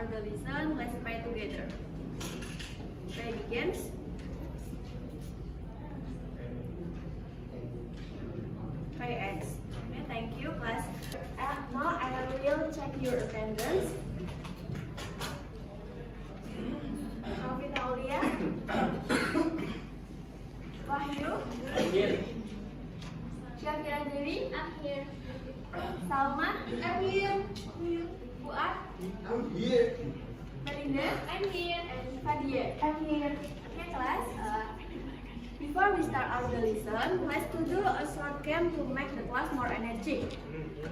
start the lesson, let's pray together. Pray begins. Pray ends. Okay, thank you, class. Now I will check your attendance. Novita Aulia. Wahyu. I'm here. Syafira Dewi. I'm here. Salma. I'm here. Fuad. I'm here. Melinda. I'm here. And Fadia. I'm here. Okay, class. Before we start our lesson, let's do a short game to make the class more energetic.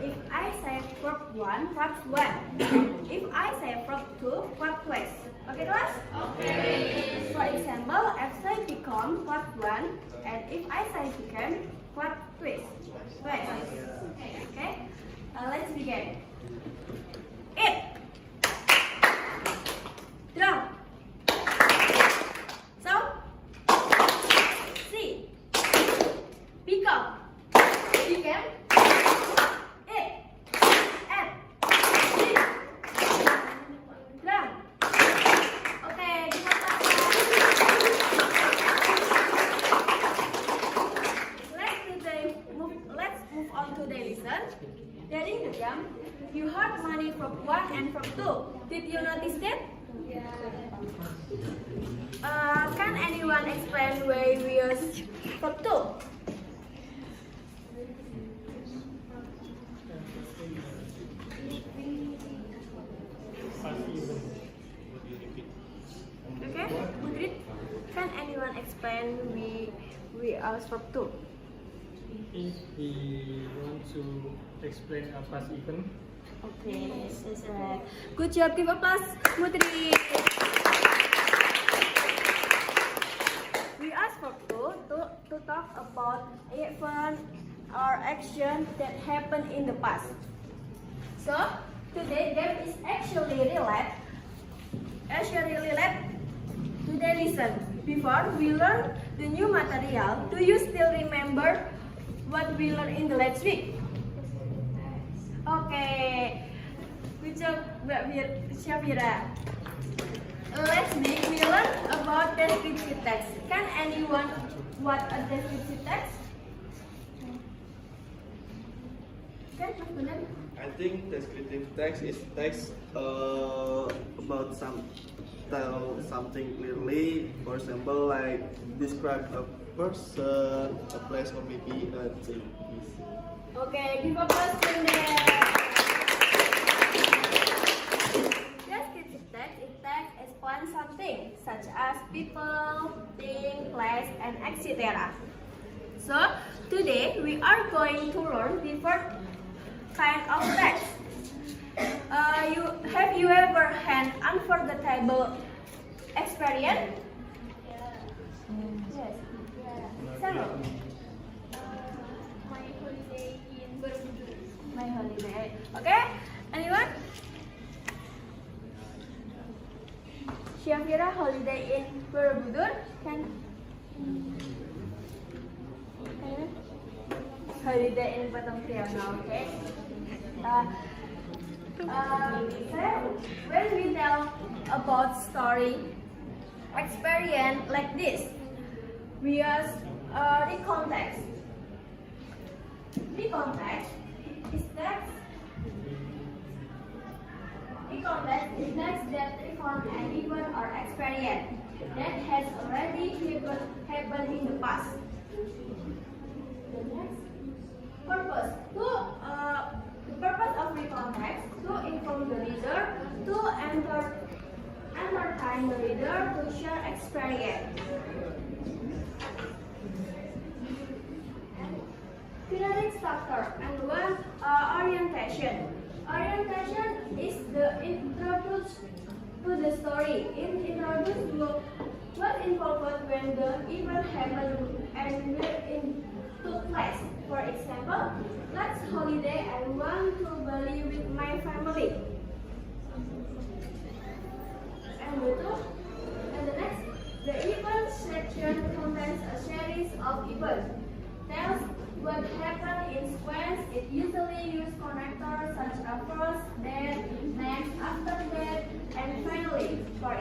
If I say verb 1, clap 1. If I say verb 2, clap twice. Okay, class? Okay. For example, if I become clap 1, and if I say become, clap twice. Twice. Okay? Let's begin. Eat. Drum. So, see. Become. Became. Eat. And. See. Drum. Okay, let's move on to the lesson. During the jam, you heard money from 1 and from 2. Did you notice that? Can anyone explain why we use from 2? Okay, Mudrit, can anyone explain we use from 2? If we want to explain a past event, Okay, yes, right. Good job, give applause, Mudrit. We asked for to talk about event or action that happened in the past. So today there is actually related to the lesson. Before we learn the new material, do you still remember what we learned in the last week? Okay, good job, Mbak Syafira. Last week we learned about descriptive text. Can anyone what a descriptive text? Okay, Mas Benar. I think descriptive text is text about tell something clearly. For example, like describe a person, a place, or maybe a thing. Okay, give applause to them. Descriptive text is text explain something such as people, thing, place, and etc. So today we are going to learn different kind of text. Have you ever had unforgettable experience? Yes. Sama. My holiday in Borobudur. My holiday. Okay? Anyone? Syafira holiday in Borobudur. Can holiday in Batam Triana, okay? When we tell about story experience like this, we use recontext. Recontext is text. Recontext is text that recount an event or experience that has already happened in the past. The next purpose the purpose of recontext to inform the reader, to entertain the reader, to share experience. Phonetic structure and one orientation. Orientation is the introduce to the story. In introduce what involved when the event happened and where it took place. For example, last holiday I went to Bali with my family. And the next, the event section contains a series of events. Tells what happened in sequence. It usually uses connectors such as first, then, next, after that, and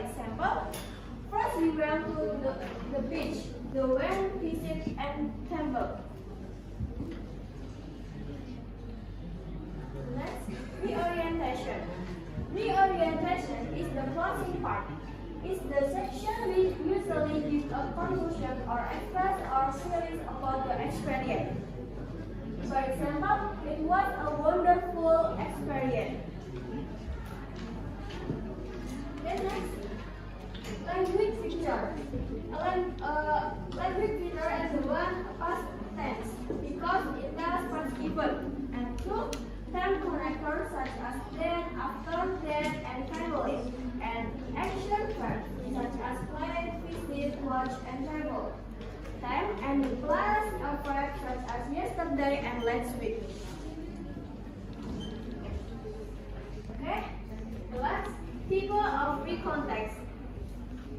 example, first we went to the beach, the went visit and temple. Next, reorientation. Reorientation is the closing part. It's the section we usually give a conclusion or express our feelings about the experience. For example, it was a wonderful experience. Then next, language feature. Language feature is the one past tense because it tells past given. And two, time connectors such as then, after, then, and finally. And action verbs such as play, visit, watch, and travel. Time and plus a verb such as yesterday and last week. Okay? The last, type of recontext.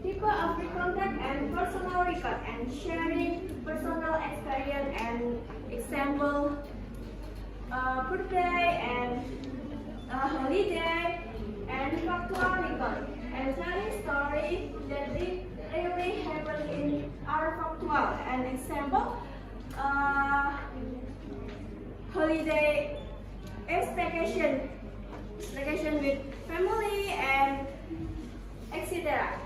Type of recontact and personal record and sharing personal experience and example, birthday and holiday and factual record and telling story that really happened in our factual and example, holiday is vacation with family and etc.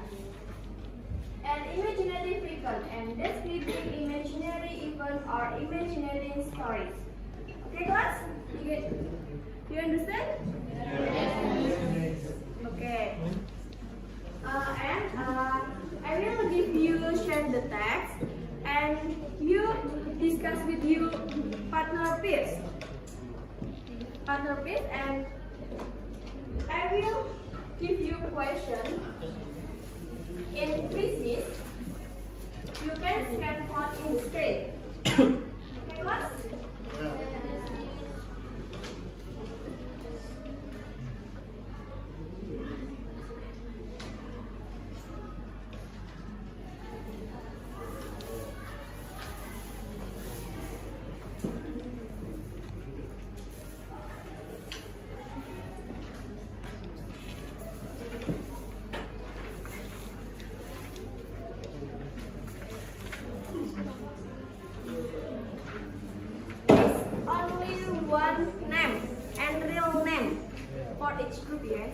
And imaginative record and describing imaginary event or imaginary stories. Okay, class? You understand? Yes. Okay. I will give you share the text and you discuss with your partner peers. And I will give you question in quizzes. You can scan code in the screen. Okay, class? One name and real name for each group, yes.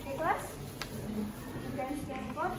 Okay, class? You can scan code.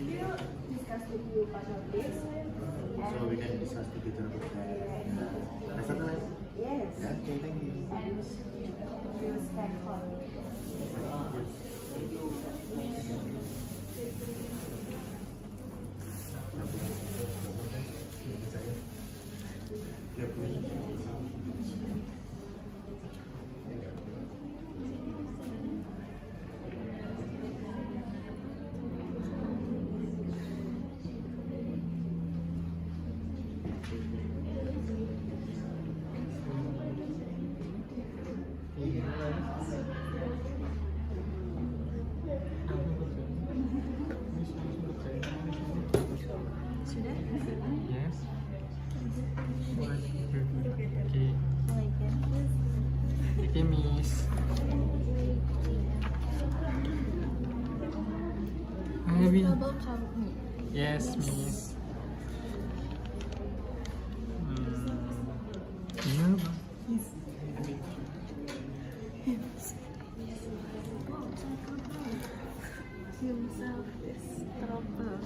You discuss with your partner, please. So we can discuss together about that. Yes. Yes. Yeah? Sudah? Yes. One, two, okay. Okay, Miss. Maybe. Yes, Miss. Iya, Bang. Himself is trouble.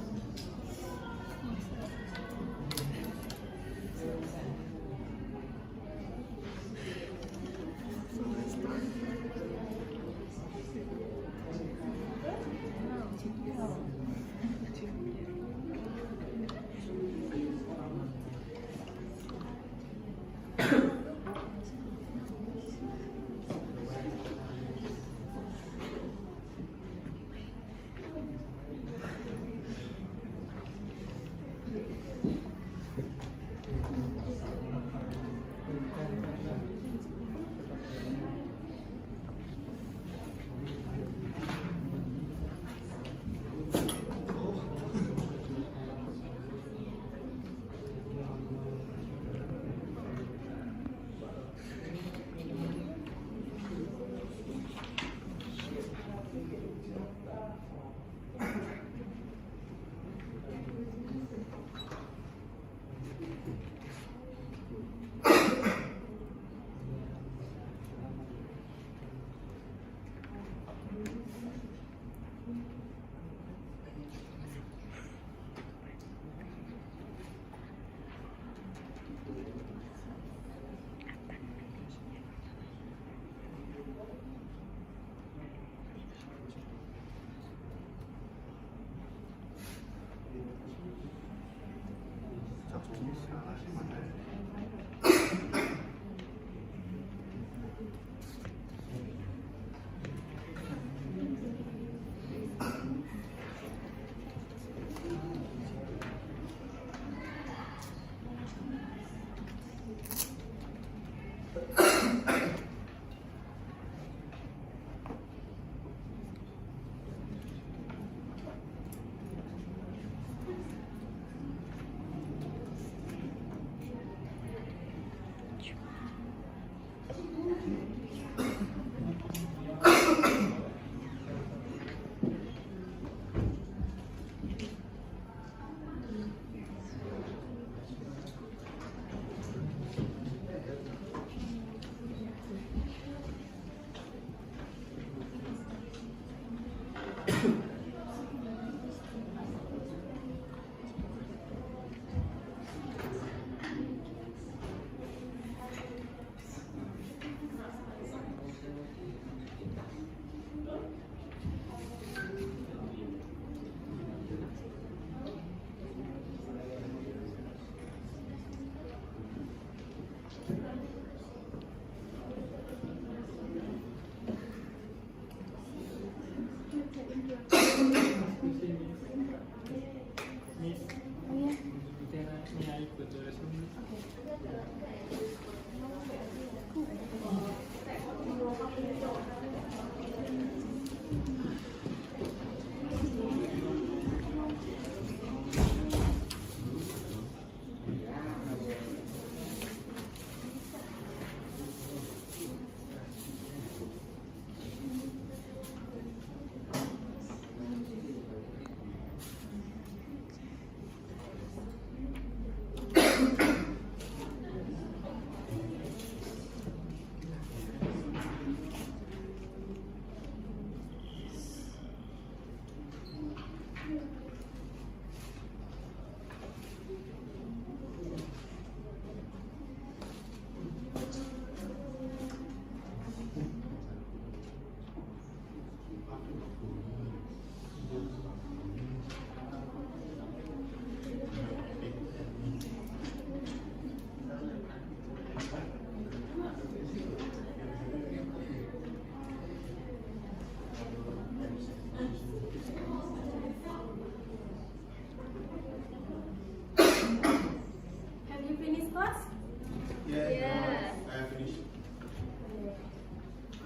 Yeah. I have finished.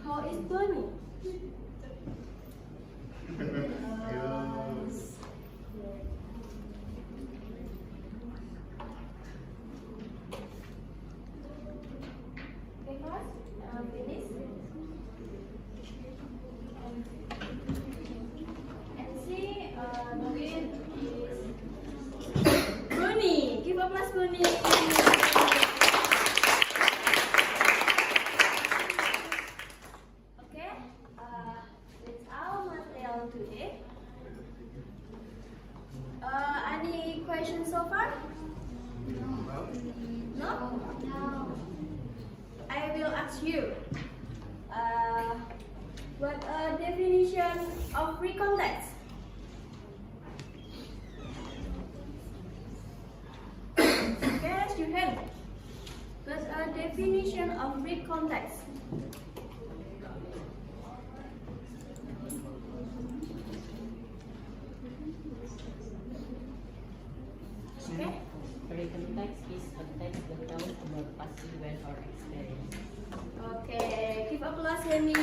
How is Bonnie? Okay, class, finish. And see, Noin is Bonnie. Give applause, Bonnie. Okay, that's our material today. Any questions so far? No? I will ask you. What a definition of free context? Okay, raise your hand. What's a definition of free context? Okay. Free context is a text that tells about past event or experience. Okay, give applause, Amy.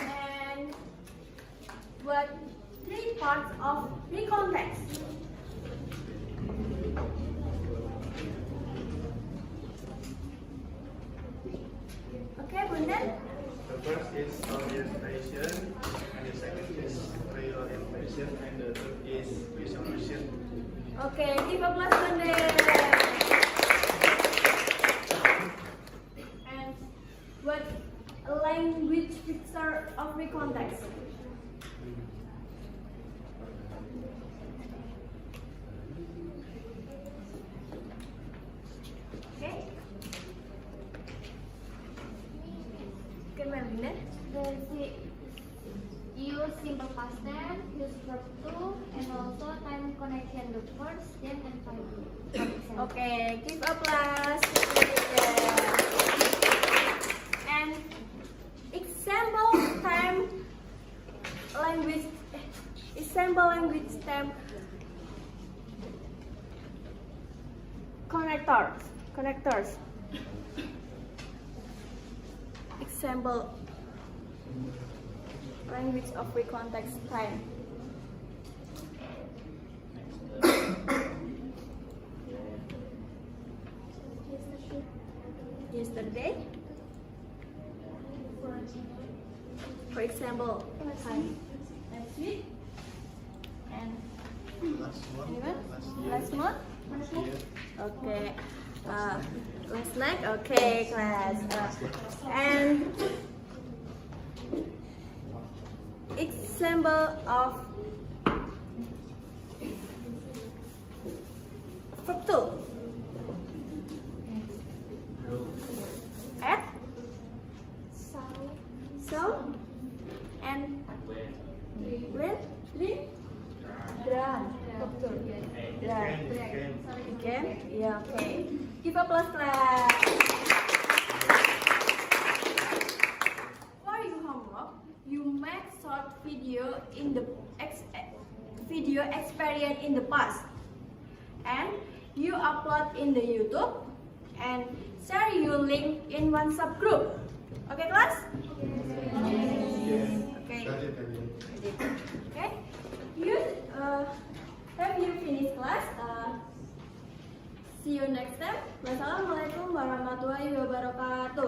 And what three parts of free context? Okay, Bundan. The first is orientation, and the second is reorientation, and the third is visualization. Okay, give applause, Bundan. And what language picture of free context? Okay. Okay, Ma'am Bundan. Use simple past tense, use verb to, and also time connection the first, then and finally. For example. Okay, give applause. And example time language time connectors. Example language of free context time. Yesterday, for example, time next week, and Last one. anyone? Last month? Year. Okay. Last night? Okay, class. And example of verb to. At, so, and when, done. Verb to. Done. Again? Yeah, okay. Give applause, class. For your homework, you make short video in the video experience in the past, and you upload in the YouTube and share your link in one subgroup. Okay, class? Okay. Okay. You have you finished class? See you next time. Wassalamualaikum warahmatullahi wabarakatuh.